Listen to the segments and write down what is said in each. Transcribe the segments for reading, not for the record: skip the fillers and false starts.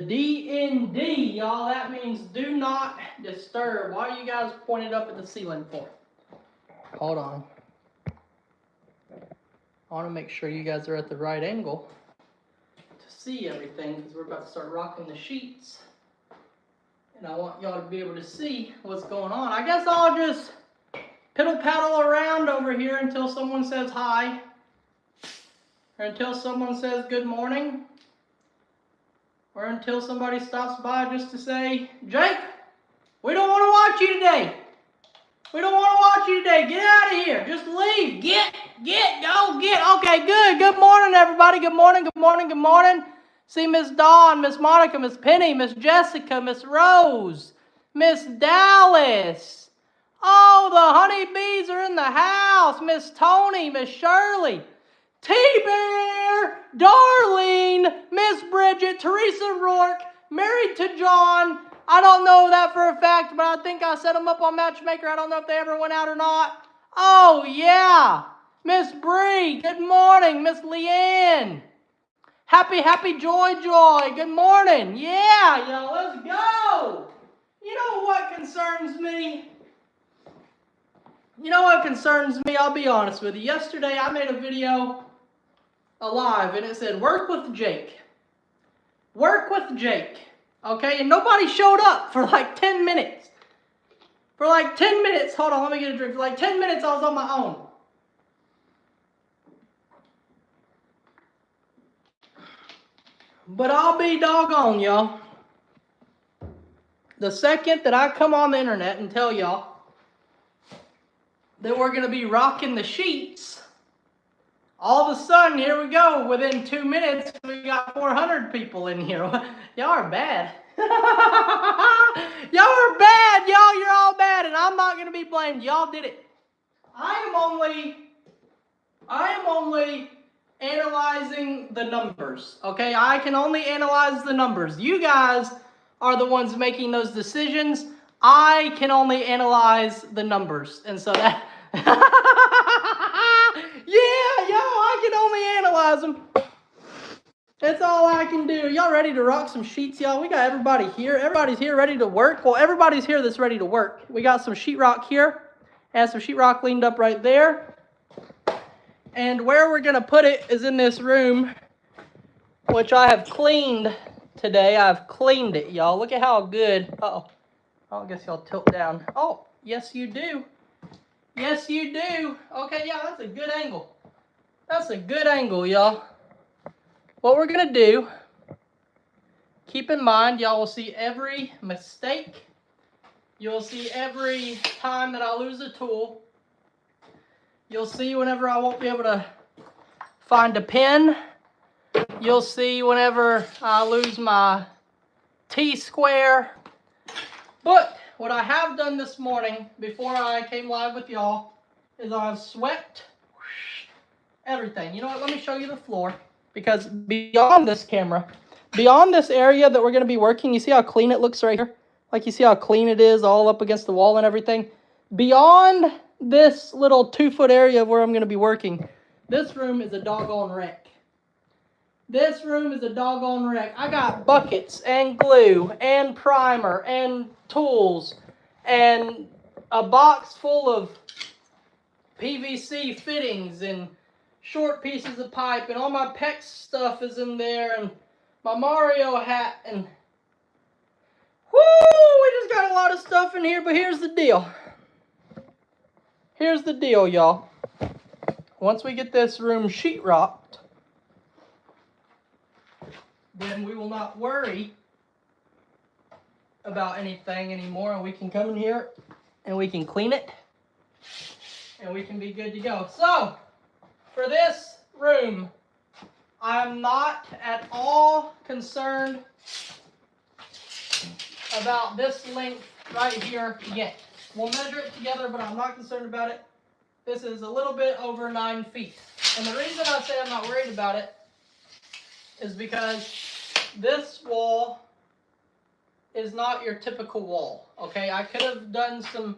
DND, y'all. That means do not disturb. Why are you guys pointed up at the ceiling for? Hold on. I want to make sure you guys are at the right angle to see everything, because we're about to start rocking the sheets. And I want y'all to be able to see what's going on. I guess I'll just piddle-paddle around over here until someone says hi. Or until someone says good morning. Or until somebody stops by just to say, Jake, we don't want to watch you today. We don't want to watch you today. Get out of here. Just leave. Get. Okay, good. Good morning, everybody. Good morning, good morning, good morning. See Miss Dawn, Miss Monica, Miss Penny, Miss Jessica, Miss Rose, Miss Dallas. Oh, the honeybees are in the house. Miss Tony, Miss Shirley, T-Bear, Darlene, Miss Bridget, Teresa Rourke, married to John. I don't know that for a fact, but I think I set them up on Matchmaker. I don't know if they ever went out or not. Oh, yeah. Miss Bree, good morning. Miss Leanne. Happy, joy. Good morning. Yeah, y'all, let's go. You know what concerns me? I'll be honest with you. Yesterday, I made a video live, and it said, work with Jake. Work with Jake. Okay, and nobody showed up for like 10 minutes. For like 10 minutes, hold on, let me get a drink. For like 10 minutes, I was on my own. But I'll be doggone, y'all. The second that I come on the internet and tell y'all that we're going to be rocking the sheets, all of a sudden, here we go. Within 2 minutes, we got 400 people in here. Y'all are bad. Y'all are bad, y'all. You're all bad, and I'm not going to be blamed. Y'all did it. I am only analyzing the numbers, okay? I can only analyze the numbers. You guys are the ones making those decisions. I can only analyze the numbers. And so that... yeah, y'all, I can only analyze them. That's all I can do. Y'all ready to rock some sheets, y'all? We got everybody here. Everybody's here ready to work. Well, everybody's here that's ready to work. We got some sheetrock here and some sheetrock leaned up right there. And where we're going to put it is in this room, which I have cleaned today. I've cleaned it, y'all. Look at how good. Uh-oh. I guess y'all tilt down. Oh, yes, you do. Yes, you do. Okay, yeah, that's a good angle. That's a good angle, y'all. What we're going to do, keep in mind, y'all will see every mistake. You'll see every time that I lose a tool. You'll see whenever I won't be able to find a pin. You'll see whenever I lose my T-square. But what I have done this morning, before I came live with y'all, is I've swept everything. You know what? Let me show you the floor. Because beyond this camera, beyond this area that we're going to be working, you see how clean it looks right here? Like you see how clean it is all up against the wall and everything? Beyond this little 2-foot area where I'm going to be working, this room is a doggone wreck. This room is a doggone wreck. I got buckets and glue and primer and tools and a box full of PVC fittings and short pieces of pipe, and all my PEX stuff is in there, and my Mario hat, and whoo, we just got a lot of stuff in here. But here's the deal. Here's the deal, y'all. Once we get this room sheetrocked, then we will not worry about anything anymore, and we can come in here and we can clean it and we can be good to go. So for this room, I'm not at all concerned about this length right here yet. We'll measure it together, but I'm not concerned about it. This is a little bit over 9 feet. And the reason I say I'm not worried about it is because this wall is not your typical wall. Okay, I could have done some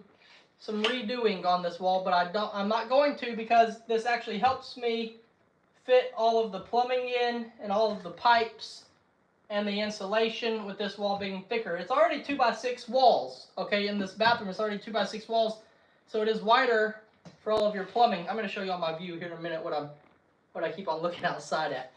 redoing on this wall, but I'm not going to, because this actually helps me fit all of the plumbing in and all of the pipes and the insulation with this wall being thicker. It's already 2x6 walls, okay, in this bathroom. It's already 2x6 walls, so it is wider for all of your plumbing. I'm going to show you on my view here in a minute what I keep on looking outside at.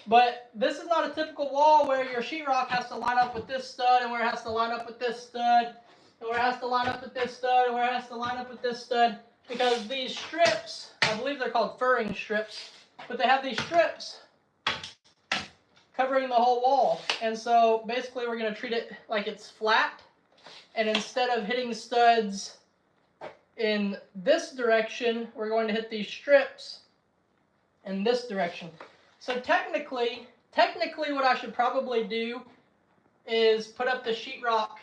But this is not a typical wall where your sheetrock has to line up with this stud, and where it has to line up with this stud, and where it has to line up with this stud, and where it has to line up with this stud, because these strips, I believe they're called furring strips, but they have these strips covering the whole wall. And so basically we're going to treat it like it's flat, and instead of hitting studs in this direction, we're going to hit these strips in this direction. So technically what I should probably do is put up the sheetrock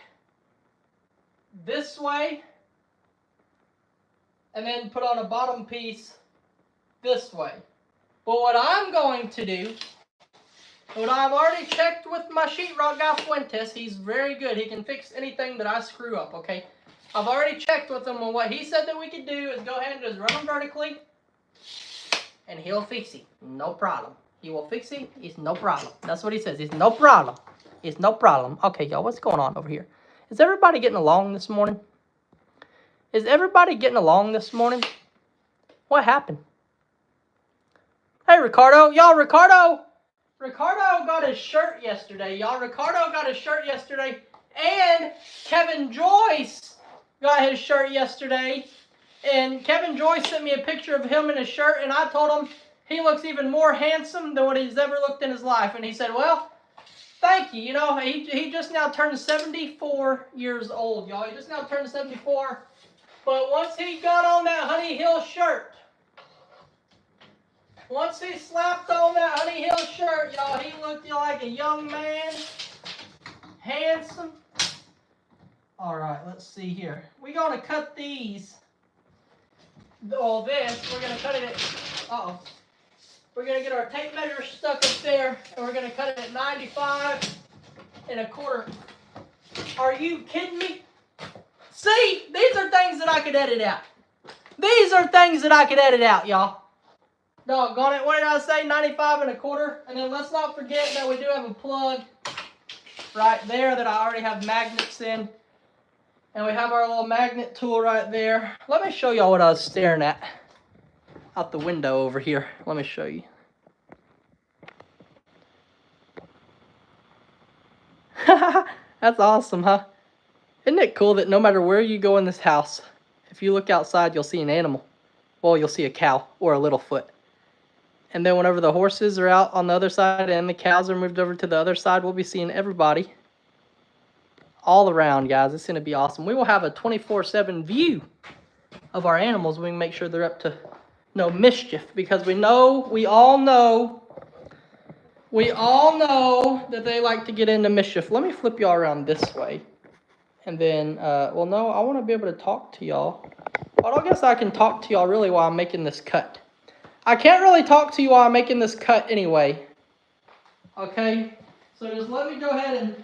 this way, and then put on a bottom piece this way. But what I'm going to do, what I've already checked with my sheetrock guy Fuentes, he's very good. He can fix anything that I screw up, okay? I've already checked with him, and what he said that we could do is go ahead and just run them vertically, and he'll fix it. No problem. He will fix it. It's no problem. That's what he says. It's no problem. It's no problem. Okay, y'all, what's going on over here? Is everybody getting along this morning? Is everybody getting along this morning? What happened? Hey, Ricardo. Y'all, Ricardo got his shirt yesterday, y'all. Ricardo got his shirt yesterday. And Kevin Joyce got his shirt yesterday. And Kevin Joyce sent me a picture of him in his shirt, and I told him he looks even more handsome than what he's ever looked in his life. And he said, well, thank you. You know, he just now turned 74 years old, y'all. He just now turned 74. But once he got on that Honey Hill shirt, once he slapped on that Honey Hill shirt, y'all, he looked like a young man. Handsome. All right, let's see here. We're going to cut these. All this, we're going to cut it at, we're going to get our tape measure stuck up there, and we're going to cut it at 95.25. Are you kidding me? See, these are things that I could edit out. These are things that I could edit out, y'all. Doggone it, what did I say? 95.25. And then let's not forget that we do have a plug right there that I already have magnets in. And we have our little magnet tool right there. Let me show y'all what I was staring at out the window over here. Let me show you. That's awesome, huh? Isn't it cool that no matter where you go in this house, if you look outside, you'll see an animal. Well, you'll see a cow or a Littlefoot. And then whenever the horses are out on the other side and the cows are moved over to the other side, we'll be seeing everybody all around, guys. It's going to be awesome. We will have a 24/7 view of our animals. We can make sure they're up to no mischief, because we all know that they like to get into mischief. Let me flip y'all around this way. And then, well, no, I want to be able to talk to y'all. Well, I guess I can talk to y'all really while I'm making this cut. I can't really talk to you while I'm making this cut anyway. Okay? So just let me go ahead and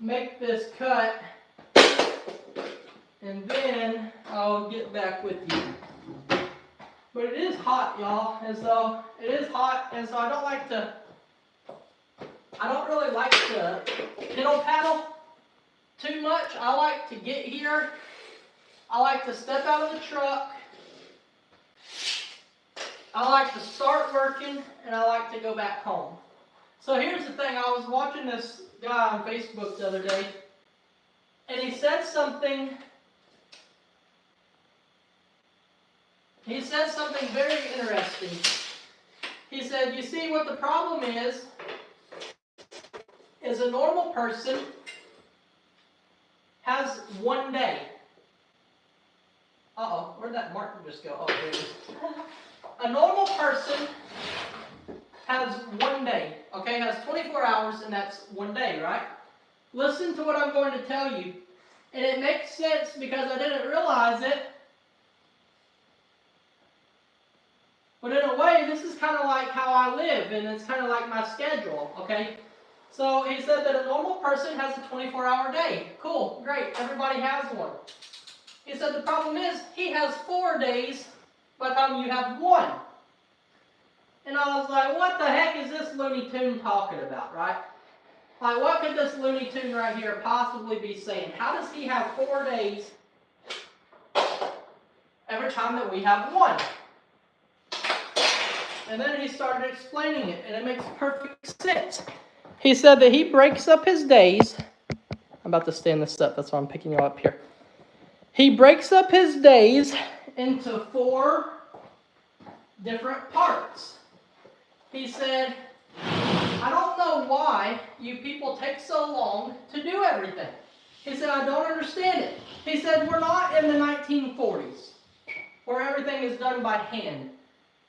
make this cut. And then I'll get back with you. But it is hot, y'all. And so it is hot. And so I don't really like to piddle paddle too much. I like to get here. I like to step out of the truck. I like to start working, and I like to go back home. So here's the thing. I was watching this guy on Facebook the other day, and he said something. He said something very interesting. He said, you see, what the problem is a normal person has one day. Uh-oh, where'd that marker just go? Oh, there it is. A normal person has one day, okay? Has 24 hours, and that's one day, right? Listen to what I'm going to tell you. And it makes sense because I didn't realize it. But in a way, this is kind of like how I live, and it's kind of like my schedule, okay? So he said that a normal person has a 24-hour day. Cool, great, everybody has one. He said the problem is he has 4 days by the time you have one. And I was like, what the heck is this Looney Tune talking about, right? Like, what could this Looney Tune right here possibly be saying? How does he have 4 days every time that we have 1? And then he started explaining it, and it makes perfect sense. He said that he breaks up his days. I'm about to stand this up, that's why I'm picking you up here. He breaks up his days into 4 different parts. He said, I don't know why you people take so long to do everything. He said, I don't understand it. He said, we're not in the 1940s where everything is done by hand.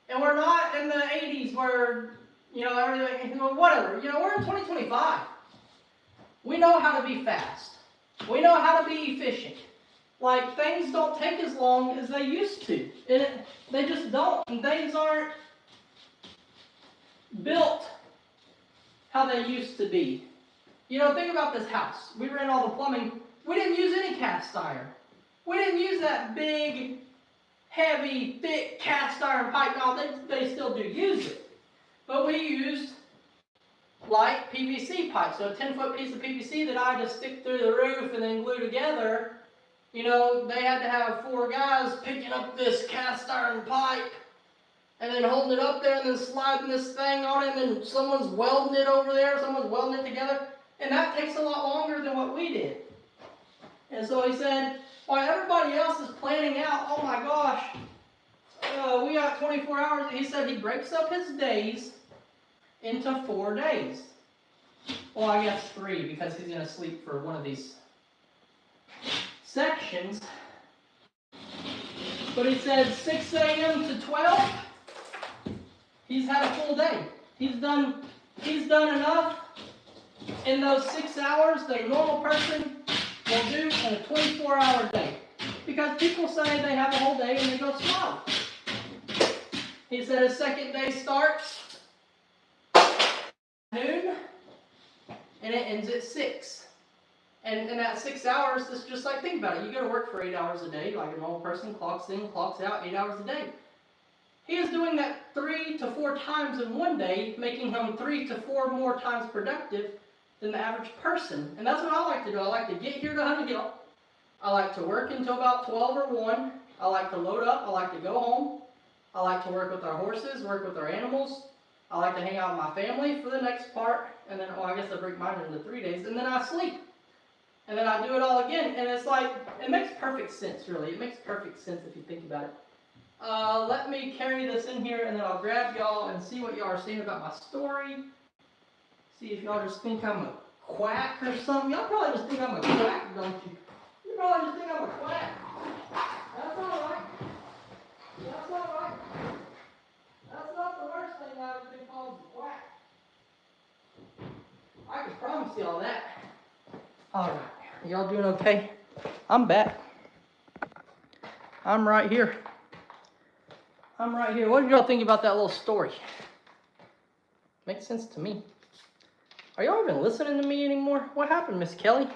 And we're not in the 80s where, everything, whatever. We're in 2025. We know how to be fast. We know how to be efficient. Like, things don't take as long as they used to. They just don't. And things aren't built how they used to be. Think about this house. We ran all the plumbing. We didn't use any cast iron. We didn't use that big, heavy, thick cast iron pipe. Now, they still do use it. But we used light PVC pipe. So a 10-foot piece of PVC that I just stick through the roof and then glue together. They had to have 4 guys picking up this cast iron pipe and then holding it up there and then sliding this thing on it, and then someone's welding it over there, someone's welding it together. And that takes a lot longer than what we did. And so he said, while everybody else is planning out, oh my gosh, we got 24 hours. He said he breaks up his days into 4 days. Well, I guess 3, because he's going to sleep for one of these sections. But he said 6 a.m. to 12, he's had a full day. He's done enough in those 6 hours that a normal person will do in a 24-hour day. Because people say they have a whole day and they go slow. He said his second day starts noon and it ends at 6. And in that 6 hours, it's just like, think about it. You go to work for 8 hours a day, like a normal person, clocks in, clocks out, 8 hours a day. He is doing that 3 to 4 times in one day, making him 3 to 4 more times productive than the average person. And that's what I like to do. I like to get here to Honeygill. I like to work until about 12 or 1. I like to load up. I like to go home. I like to work with our horses, work with our animals. I like to hang out with my family for the next part. And then, I guess I break mine into 3 days. And then I sleep. And then I do it all again. And it's like, it makes perfect sense, really. It makes perfect sense if you think about it. Let me carry this in here, and then I'll grab y'all and see what y'all are saying about my story. See if y'all just think I'm a quack or something. Y'all probably just think I'm a quack, don't you? You probably just think I'm a quack. That's all right. That's all right. That's not the worst thing I've ever been called a quack. I can promise y'all that. All right. Y'all doing okay? I'm back. I'm right here. I'm right here. What did y'all think about that little story? Makes sense to me. Are y'all even listening to me anymore? What happened, Miss Kelly?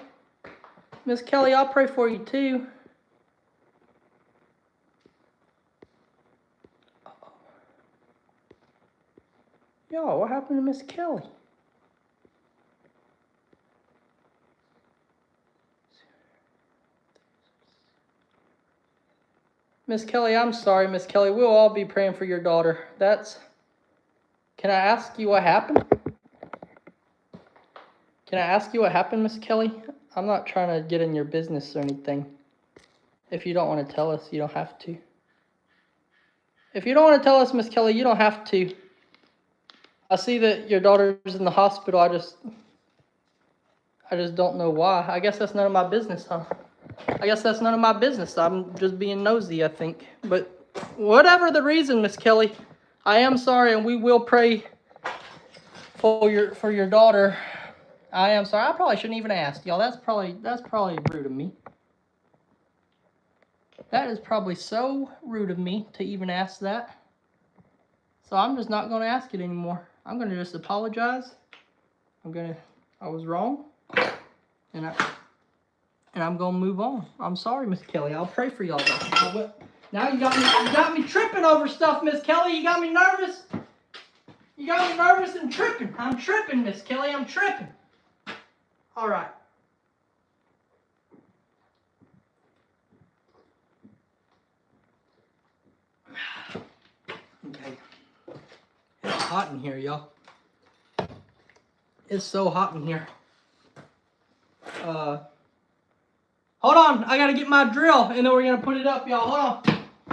Miss Kelly, I'll pray for you too. Uh-oh. Y'all, what happened to Miss Kelly? Miss Kelly, I'm sorry, Miss Kelly. We'll all be praying for your daughter. Can I ask you what happened? Can I ask you what happened, Miss Kelly? I'm not trying to get in your business or anything. If you don't want to tell us, you don't have to. If you don't want to tell us, Miss Kelly, you don't have to. I see that your daughter's in the hospital. I just don't know why. I guess that's none of my business, huh? I guess that's none of my business. I'm just being nosy, I think. But whatever the reason, Miss Kelly, I am sorry, and we will pray for your daughter. I am sorry. I probably shouldn't even ask y'all. That's probably rude of me. That is probably so rude of me to even ask that. So I'm just not going to ask it anymore. I'm going to just apologize. I was wrong. And I'm going to move on. I'm sorry, Miss Kelly. I'll pray for y'all though. Now you got me tripping over stuff, Miss Kelly. You got me nervous. You got me nervous and tripping. I'm tripping, Miss Kelly. I'm tripping. All right. Okay. It's hot in here, y'all. It's so hot in here. Hold on. I gotta get my drill, and then we're gonna put it up, y'all. Hold on.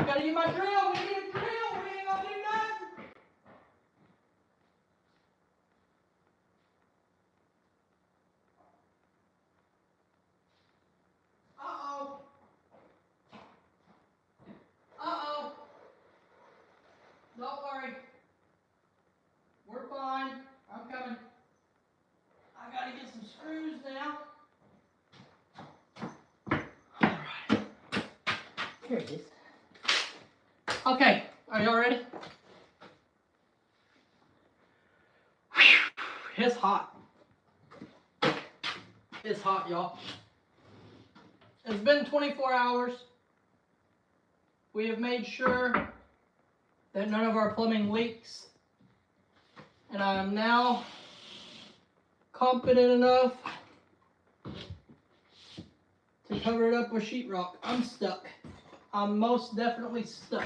Gotta get my drill. We need a drill. We ain't gonna do nothing. Uh-oh. Uh-oh. Don't worry. We're fine. I'm coming. I gotta get some screws now. Alright. Here it is. Okay. Are y'all ready? It's hot. It's hot, y'all. It's been 24 hours. We have made sure that none of our plumbing leaks. And I am now confident enough to cover it up with sheetrock. I'm stuck. I'm most definitely stuck.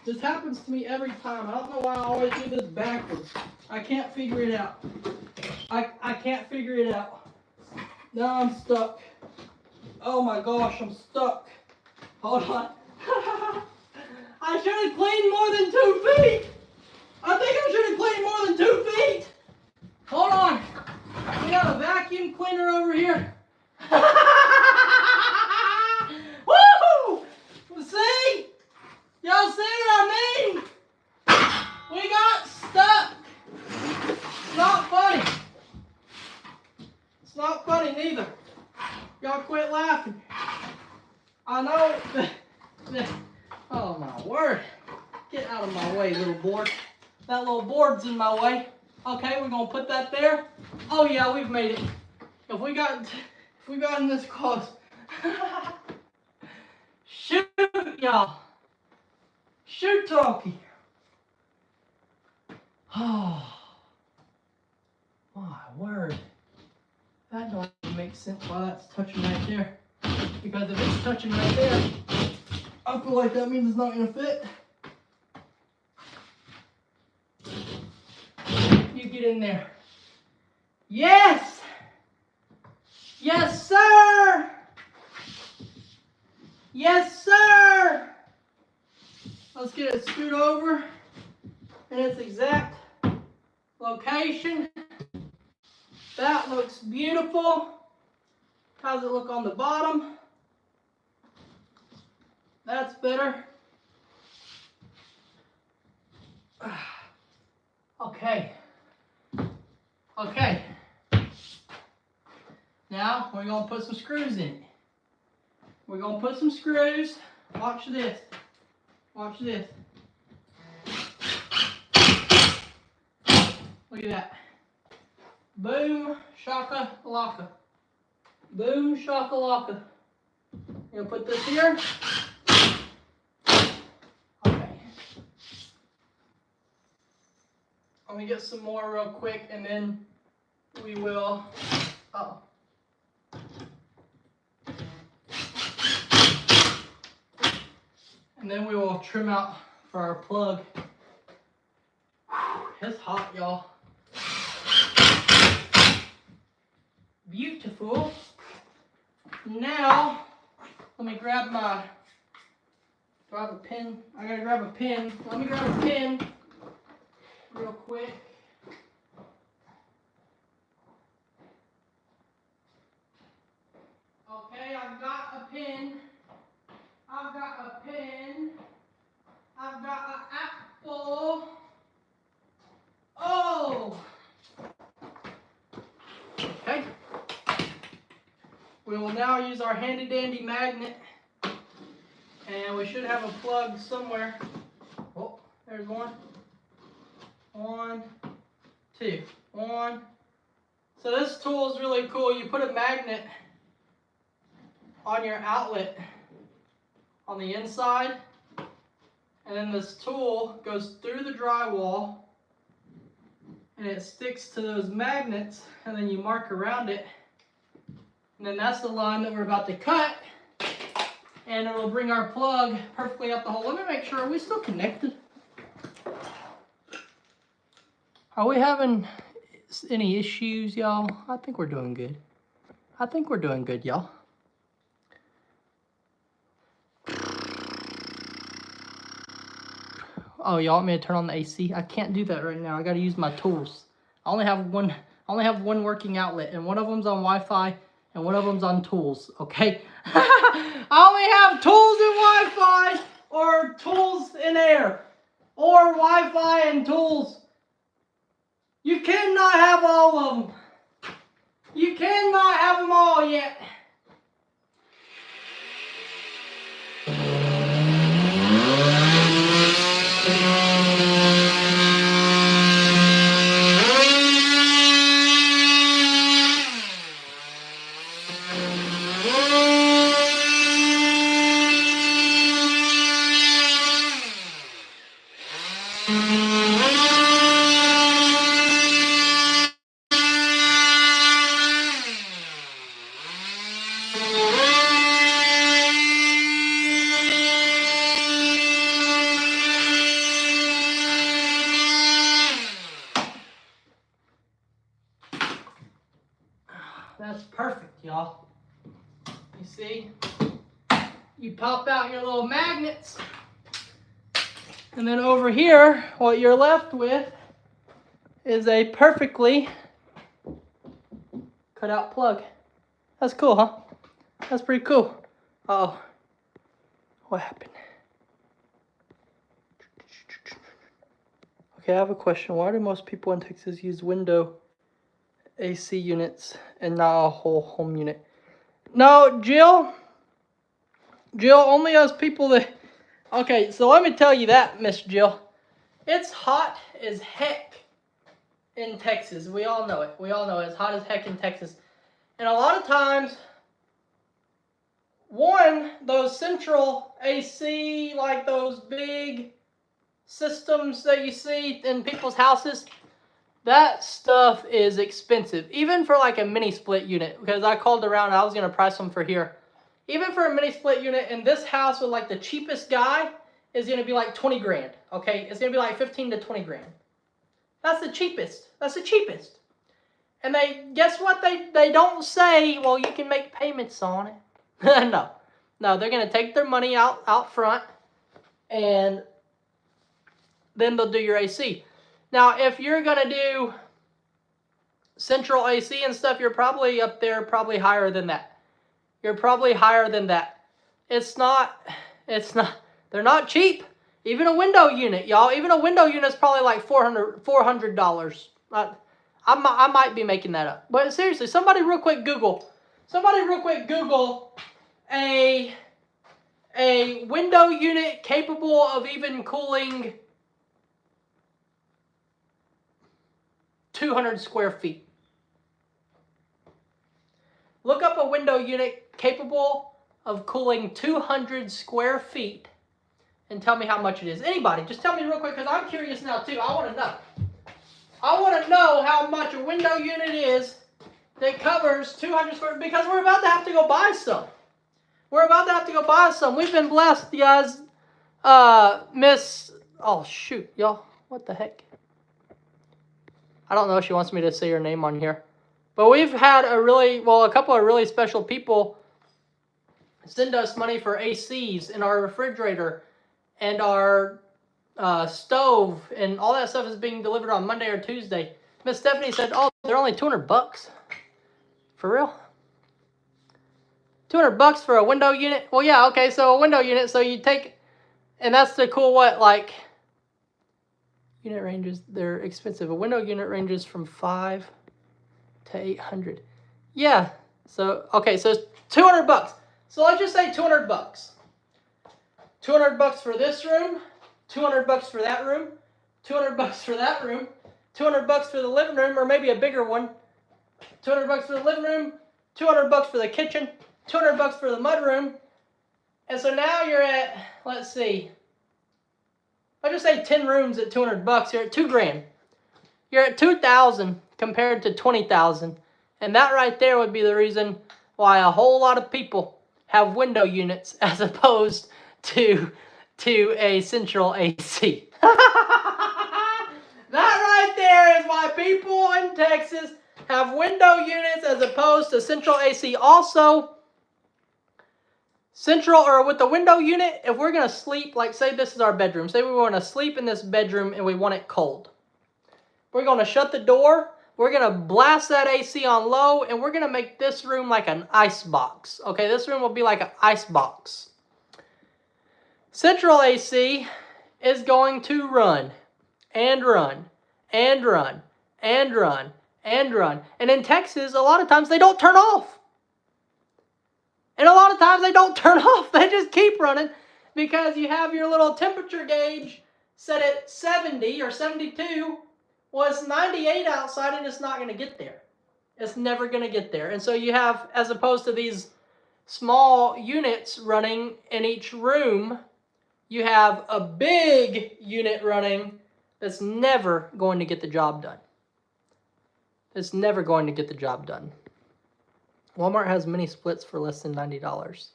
This happens to me every time. I don't know why I always do this backwards. I can't figure it out. I can't figure it out. Now I'm stuck. Oh my gosh, I'm stuck. Hold on. I should have cleaned more than 2 feet. I think I should have cleaned more than 2 feet. Hold on. We got a vacuum cleaner over here. Woo! See? Y'all see what I mean? We got stuck. It's not funny. It's not funny neither. Y'all quit laughing. I know that, oh my word. Get out of my way, little board. That little board's in my way. Okay, we're gonna put that there. Oh yeah, we've made it. If we got in this close. Shoot, y'all. Shoot, talkie. Oh my word. That don't even make sense why that's touching right there. Because if it's touching right there, I feel like that means it's not gonna fit. You get in there. Yes! Yes, sir! Yes, sir! Let's get it screwed over in its exact location. That looks beautiful. How's it look on the bottom? That's better. Okay. Okay. Now we're going to put some screws in it. We're going to put some screws. Watch this. Watch this. Look at that. Boom, shaka, laka. Boom, shaka, laka. You're going to put this here. Okay. Let me get some more real quick and then we will, and then we will trim out for our plug. Whew, it's hot, y'all. Beautiful. Now, let me grab my, do I have a pin? I gotta grab a pin. Let me grab a pin real quick. Okay, I've got a pin. I've got a pen. I've got an apple. Oh! Okay. We will now use our handy dandy magnet. And we should have a plug somewhere. Oh, there's one. 1, 2. 1. So this tool is really cool. You put a magnet on your outlet on the inside, and then this tool goes through the drywall and it sticks to those magnets, and then you mark around it And then that's the line that we're about to cut. And it'll bring our plug perfectly up the hole. Let me make sure, are we still connected? Are we having any issues, y'all? I think we're doing good. I think we're doing good, y'all. Oh, y'all want me to turn on the AC? I can't do that right now. I gotta use my tools. I only have one working outlet, and one of them's on Wi-Fi, and one of them's on tools, okay? I only have tools and Wi-Fi, or tools in air, or Wi-Fi and tools. You cannot have all of them. You cannot have them all yet. That's perfect, y'all. You see? You pop out your little magnets. And then over here, what you're left with is a perfectly cut out plug. That's cool, huh? That's pretty cool. Uh-oh. What happened? Okay, I have a question. Why do most people in Texas use window AC units and not a whole home unit? No, Jill, only us people that... Okay, so let me tell you that, Miss Jill. It's hot as heck in Texas. We all know it. We all know it's hot as heck in Texas. And a lot of times, those central AC, like those big systems that you see in people's houses, that stuff is expensive. Even for like a mini split unit, because I called around, I was going to price them for here. Even for a mini split unit in this house with like the cheapest guy is going to be like 20 grand. Okay, it's going to be like 15 to 20 grand. That's the cheapest. That's the cheapest. And guess what? They don't say, well, you can make payments on it. No, they're going to take their money out front, and then they'll do your AC. Now, if you're going to do central AC and stuff, you're probably up there, probably higher than that. You're probably higher than that. They're not cheap. Even a window unit, y'all. Even a window unit is probably like $400. I might be making that up. But seriously, somebody real quick Google a window unit capable of even cooling 200 square feet. Look up a window unit capable of cooling 200 square feet and tell me how much it is. Anybody, just tell me real quick, because I'm curious now too. I want to know. I want to know how much a window unit is that covers 200 square feet, because we're about to have to go buy some. We've been blessed, guys. Oh shoot, y'all. What the heck? I don't know if she wants me to say her name on here. But we've had a couple of really special people send us money for ACs in our refrigerator and our stove, and all that stuff is being delivered on Monday or Tuesday. Miss Stephanie said, oh, they're only $200. For real? $200 for a window unit? Well, yeah, okay, so a window unit, so you take, and that's the cool unit ranges, they're expensive. A window unit ranges from $500 to $800. Yeah, so, okay, so it's $200. So let's just say $200. $200 for this room, $200 for that room, $200 for that room, $200 for the living room, or maybe a bigger one, $200 for the living room, $200 for the kitchen, $200 for the mud room. And so now you're at, let's see, I'll just say 10 rooms at $200. You're at $2 grand. You're at $2,000 compared to $20,000. And that right there would be the reason why a whole lot of people have window units as opposed to a central AC. That right there is why people in Texas have window units as opposed to central AC. Also, central or with the window unit, if we're going to sleep, like say this is our bedroom. Say we want to sleep in this bedroom and we want it cold. We're going to shut the door. We're going to blast that AC on low and we're going to make this room like an ice box. Okay, this room will be like an ice box. Central AC is going to run and run and run and run and run. And in Texas, a lot of times they don't turn off. And a lot of times they don't turn off. They just keep running because you have your little temperature gauge set at 70 or 72. Well, it's 98 outside and it's not going to get there. It's never going to get there. And so you have, as opposed to these small units running in each room, you have a big unit running that's never going to get the job done. It's never going to get the job done. Walmart has mini splits for less than $90.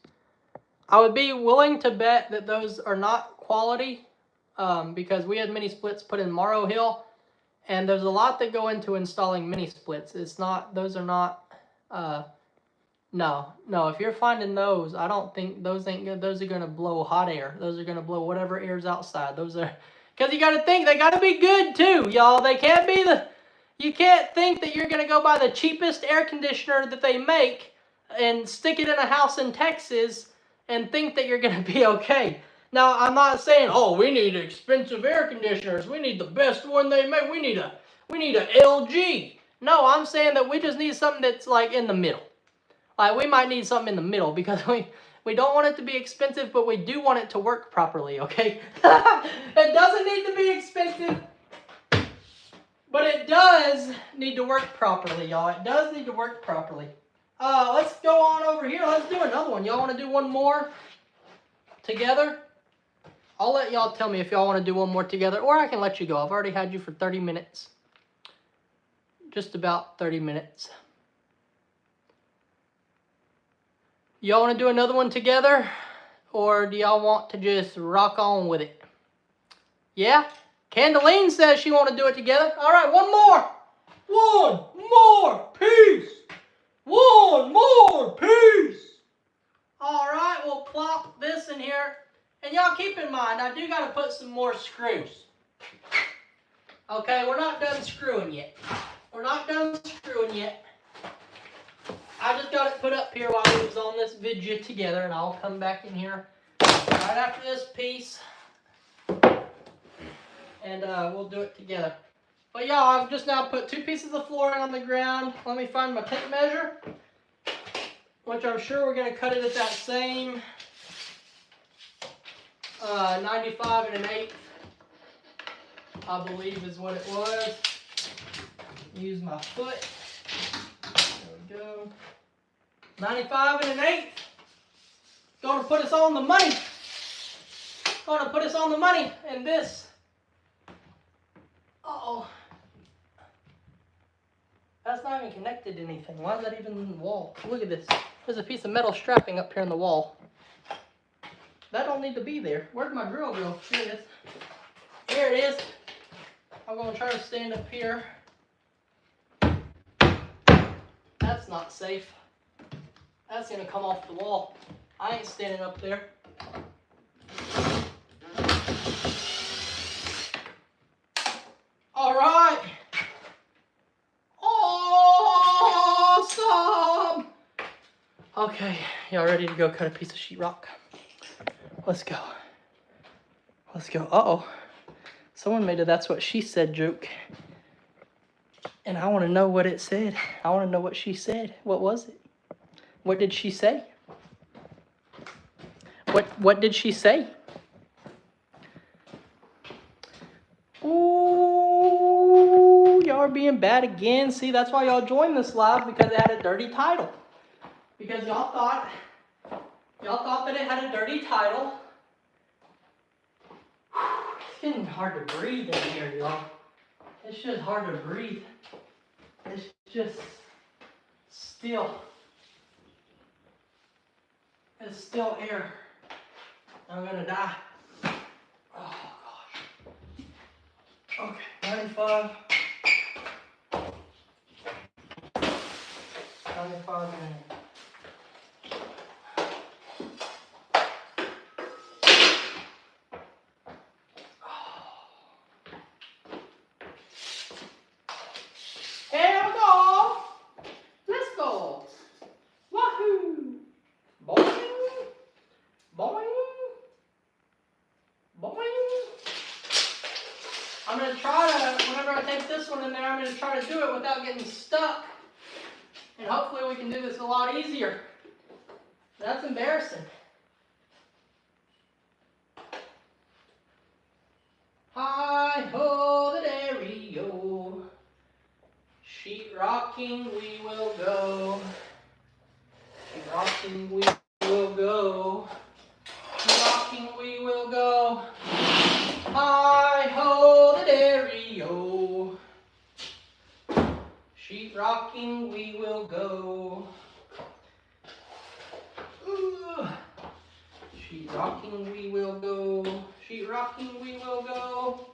I would be willing to bet that those are not quality because we had mini splits put in Morrow Hill, and there's a lot that go into installing mini splits. It's not; those are not. No. If you're finding those, I don't think those ain't good. Those are gonna blow hot air. Those are gonna blow whatever air's outside. Those are because you got to think they got to be good too, y'all. They can't be the. You can't think that you're going to go buy the cheapest air conditioner that they make and stick it in a house in Texas and think that you're going to be okay. Now, I'm not saying, oh, we need expensive air conditioners. We need the best one they make. We need a LG. No, I'm saying that we just need something that's like in the middle. Like we might need something in the middle because we don't want it to be expensive, but we do want it to work properly, okay? It doesn't need to be expensive. But it does need to work properly, y'all. It does need to work properly. Let's go on over here. Let's do another one. Y'all want to do one more together? I'll let y'all tell me if y'all want to do one more together, or I can let you go. I've already had you for 30 minutes. Just about 30 minutes. Y'all want to do another one together, or do y'all want to just rock on with it? Yeah? Candeline says she want to do it together. All right, one more. One more piece. One more piece. All right, we'll plop this in here. And y'all keep in mind, I do got to put some more screws. Okay, we're not done screwing yet. We're not done screwing yet. I just got it put up here while we was on this video together, and I'll come back in here right after this piece. And we'll do it together. But y'all, I've just now put 2 pieces of flooring on the ground. Let me find my tape measure, which I'm sure we're going to cut it at that same 95 1/8, I believe is what it was. Use my foot. There we go. 95 1/8. Going to put us on the money. Going to put us on the money. And this. Uh-oh. That's not even connected to anything. Why is that even in the wall? Look at this. There's a piece of metal strapping up here in the wall. That don't need to be there. Where'd my drill go? Here it is. Here it is. I'm going to try to stand up here. That's not safe. That's going to come off the wall. I ain't standing up there. All right. Awesome. Okay, y'all ready to go cut a piece of sheetrock? Let's go. Let's go. Uh-oh. Someone made a "that's what she said" joke. And I want to know what it said. I want to know what she said. What was it? What did she say? What did she say? Ooh, y'all are being bad again. See, that's why y'all joined this live, because it had a dirty title. Because y'all thought that it had a dirty title. It's getting hard to breathe in here, y'all. It's just hard to breathe. It's just still. is still air. I'm gonna die. Oh gosh. Okay, 95. 95 minutes. Here we go. Let's go. Wahoo. Boing. Boing. Boing. I'm going to try to, whenever I take this one in there, I'm going to try to do it without getting stuck. And hopefully we can do this a lot easier. That's embarrassing. Hi-ho, the dairy-o. Sheetrocking we will go. Sheetrocking we will go. Sheetrocking we will go. Hi-ho, the dairy-o. Sheetrocking we will go. Ooh. Sheetrocking we will go. Sheetrocking we will go.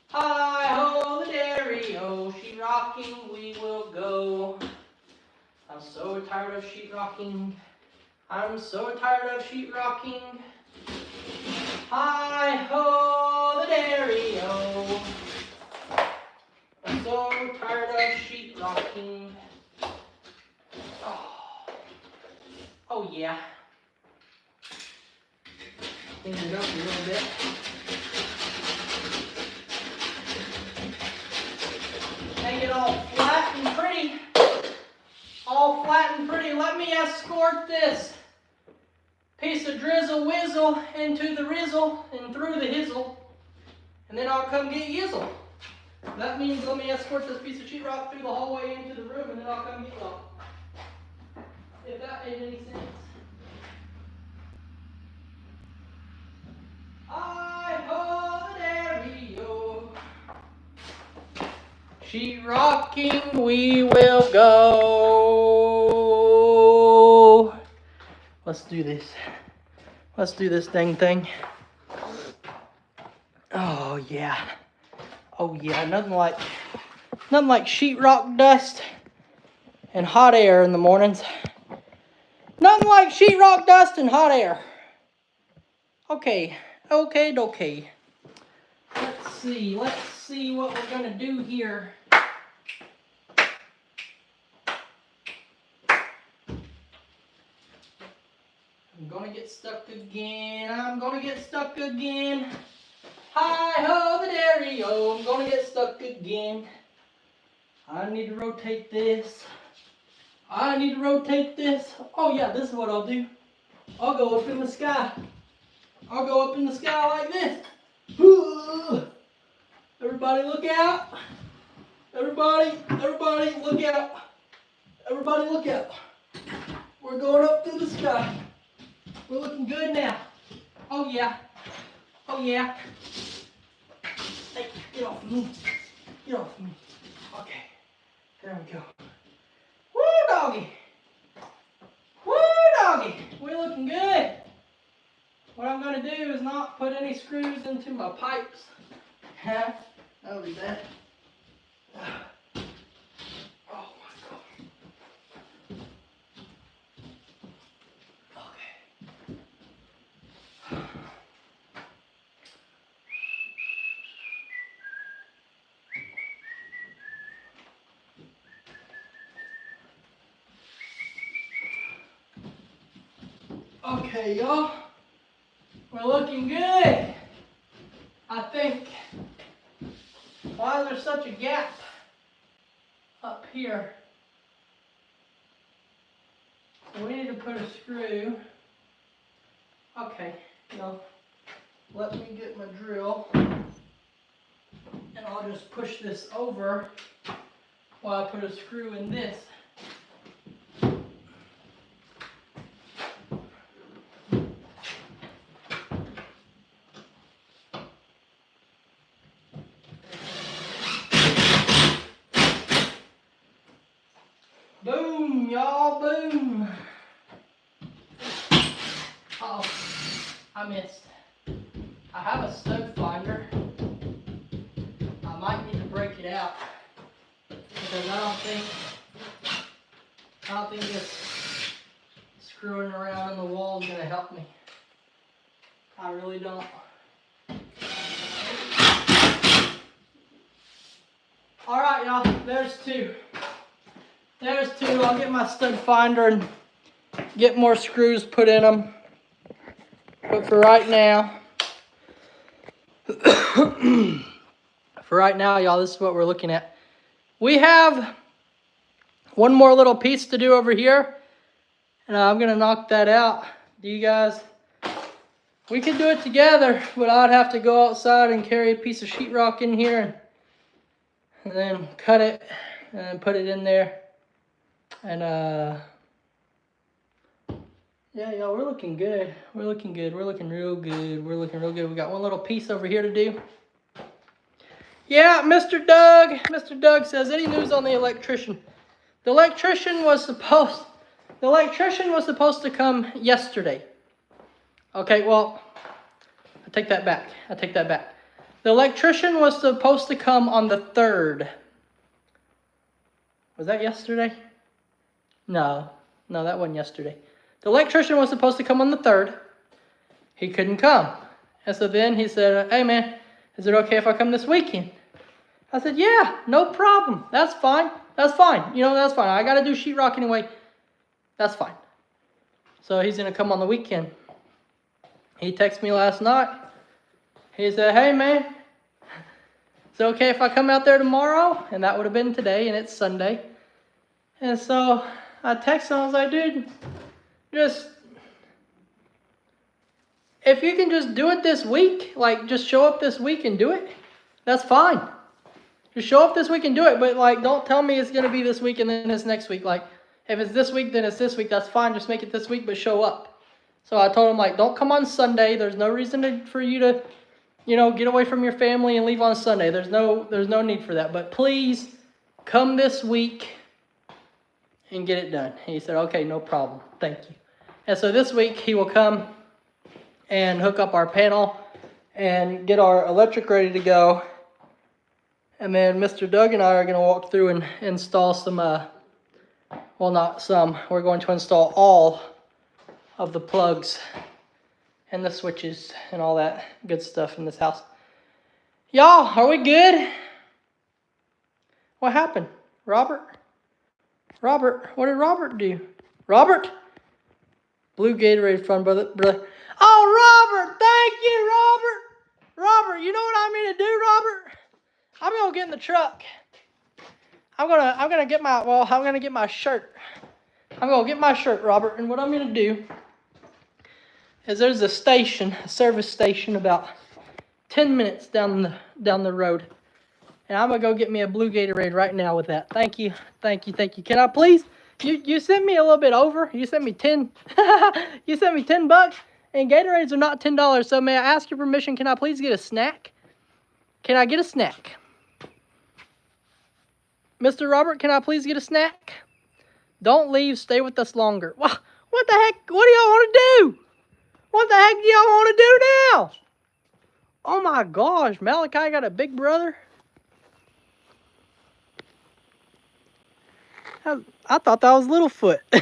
Hi-ho, the dairy-o. Sheetrocking we will go. I'm so tired of sheetrocking. I'm so tired of sheetrocking. Hi-ho, the dairy-o. I'm so tired of sheetrocking. Oh yeah. Clean it up a little bit. Make it all flat and pretty. All flat and pretty. Let me escort this piece of drizzle whizzle into the rizzle and through the hizzle. And then I'll come get yizzle. That means let me escort this piece of sheetrock through the hallway into the room and then I'll come get y'all. If that made any sense. Hi-ho, the dairy-o. Sheetrocking we will go. Let's do this. Let's do this dang thing. Oh yeah. Oh yeah, nothing like sheetrock dust and hot air in the mornings. Nothing like sheetrock dust and hot air. Okay, okay. Let's see what we're gonna do here. I'm gonna get stuck again. Hi-ho, the dairy-o. I'm gonna get stuck again. I need to rotate this. Oh yeah, this is what I'll do. I'll go up in the sky. Like this. Everybody look out. Everybody look out. We're going up to the sky. We're looking good now. Oh yeah. Hey, get off of me. Okay. There we go. Woo, doggy. We're looking good. What I'm going to do is not put any screws into my pipes. That'll be bad. Oh my God. Okay, y'all. We're looking good. I think. Why is there such a gap up here? So we need to put a screw. Okay, let me get my drill. And I'll just push this over while I put a screw in this. Boom, y'all, boom. I missed. I have a stud finder. I might need to break it out because I don't think this screwing around in the wall is gonna help me. I really don't. All right, y'all. There's two. There's two. I'll get my stud finder and get more screws put in them. But for right now, y'all, this is what we're looking at. We have one more little piece to do over here, and I'm gonna knock that out. Do you guys? We could do it together, but I'd have to go outside and carry a piece of sheetrock in here and then cut it and put it in there. And yeah, y'all, we're looking good. We're looking good. We're looking real good. We're looking real good. We got one little piece over here to do. Yeah, Mr. Doug. Mr. Doug says, any news on the electrician? The electrician was supposed to come yesterday. Okay, well, I take that back. The electrician was supposed to come on the 3rd. Was that yesterday? No, that wasn't yesterday. The electrician was supposed to come on the 3rd. He couldn't come. And so then he said, hey man, is it okay if I come this weekend? I said, yeah, no problem. That's fine. That's fine. You know, that's fine. I got to do sheetrock anyway. That's fine. So he's going to come on the weekend. He texted me last night. He said, hey man, is it okay if I come out there tomorrow? And that would have been today, and it's Sunday. And so I texted him. I was like, dude, if you can just do it this week, like just show up this week and do it, that's fine. Just show up this week and do it, but like don't tell me it's going to be this week and then it's next week. Like if it's this week, then it's this week. That's fine. Just make it this week, but show up. So I told him, like, don't come on Sunday. There's no reason for you to, you know, get away from your family and leave on Sunday. There's no need for that. But please come this week and get it done. And he said, okay, no problem. Thank you. And so this week he will come and hook up our panel and get our electric ready to go. And then Mr. Doug and I are going to walk through and install some, well, not some. We're going to install all of the plugs and the switches and all that good stuff in this house. Y'all, are we good? What happened? Robert, what did Robert do? Robert? Blue Gatorade fun, brother. Oh, Robert, thank you, Robert. Robert, you know what I'm going to do, Robert? I'm going to get in the truck. I'm going to get my shirt. I'm going to get my shirt, Robert, and what I'm going to do is there's a service station about 10 minutes down the road. And I'm going to go get me a blue Gatorade right now with that. Thank you. Can I please? You sent me a little bit over. You sent me 10. You sent me $10. And Gatorades are not $10. So may I ask your permission, can I please get a snack? Can I get a snack? Mr. Robert, can I please get a snack? Don't leave. Stay with us longer. What the heck? What do y'all want to do? What the heck do y'all want to do now? Oh my gosh, Malachi got a big brother. I thought that was Littlefoot. I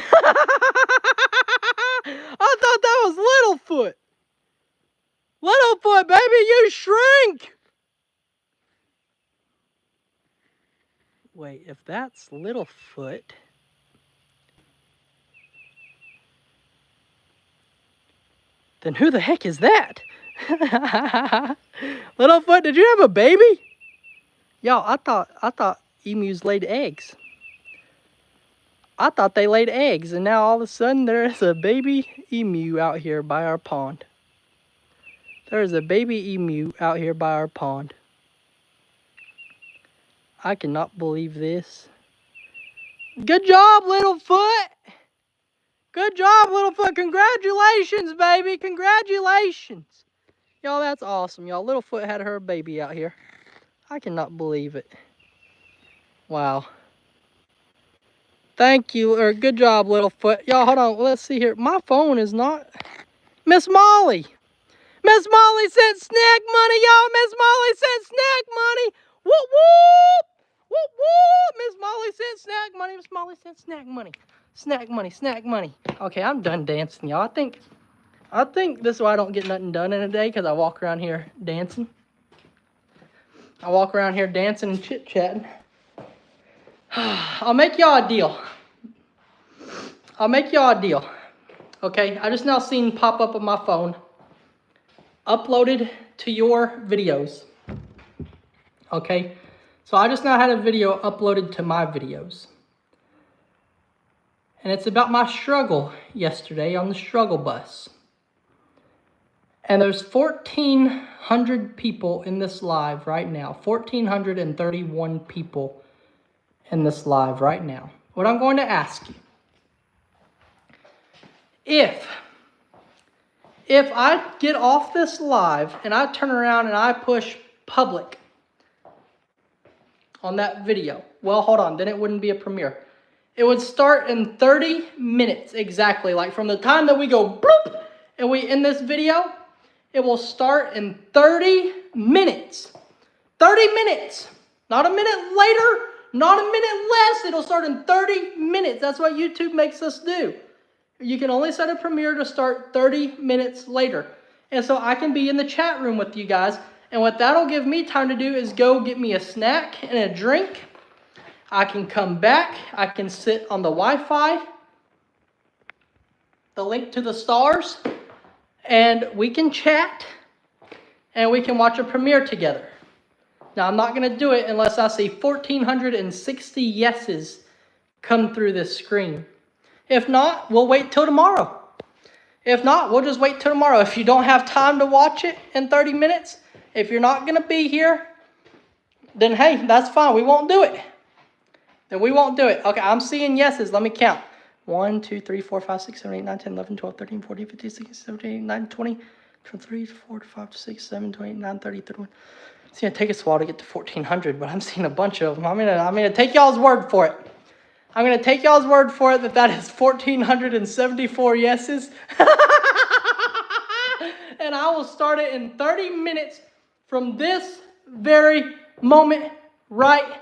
thought that was Littlefoot. Littlefoot, baby, you shrink. Wait, if that's Littlefoot, then who the heck is that? Littlefoot, did you have a baby? Y'all, I thought emus laid eggs. I thought they laid eggs, and now all of a sudden there's a baby emu out here by our pond. There's a baby emu out here by our pond. I cannot believe this. Good job, Littlefoot. Good job, Littlefoot. Congratulations, baby. Congratulations. Y'all, that's awesome. Y'all, Littlefoot had her baby out here. I cannot believe it. Wow. Thank you, or good job, Littlefoot. Y'all, hold on. Let's see here. My phone is not... Miss Molly. Miss Molly sent snack money, y'all. Miss Molly sent snack money. Whoop, whoop. Whoop, whoop. Miss Molly sent snack money. Miss Molly sent snack money. Snack money, snack money. Okay, I'm done dancing, y'all. I think this is why I don't get nothing done in a day, because I walk around here dancing. I walk around here dancing and chit-chatting. I'll make y'all a deal. Okay, I just now seen pop up on my phone. Uploaded to your videos. Okay, so I just now had a video uploaded to my videos. And it's about my struggle yesterday on the struggle bus. And there's 1,400 people in this live right now. 1,431 people in this live right now. What I'm going to ask you, if I get off this live and I turn around and I push public on that video, well, hold on, then it wouldn't be a premiere. It would start in 30 minutes exactly, like from the time that we go bloop and we end this video, it will start in 30 minutes. 30 minutes. Not a minute later, not a minute less. It'll start in 30 minutes. That's what YouTube makes us do. You can only set a premiere to start 30 minutes later. And so I can be in the chat room with you guys. And what that'll give me time to do is go get me a snack and a drink. I can come back. I can sit on the Wi-Fi. The link to the stars. And we can chat. And we can watch a premiere together. Now, I'm not going to do it unless I see 1,460 yeses come through this screen. If not, we'll wait till tomorrow. If not, we'll just wait till tomorrow. If you don't have time to watch it in 30 minutes, if you're not going to be here, then hey, that's fine. We won't do it. Then we won't do it. Okay, I'm seeing yeses. Let me count. 1, 2, 3, 4, 5, 6, 7, 8, 9, 10, 11, 12, 13, 14, 15, 16, 17, 18, 19, 20, 23, 4, 5, 6, 7, 28, 9, 30, 31. It's going to take us a while to get to 1,400, but I'm seeing a bunch of them. I'm gonna take y'all's word for it. I'm going to take y'all's word for it that is 1,474 yeses. And I will start it in 30 minutes from this very moment right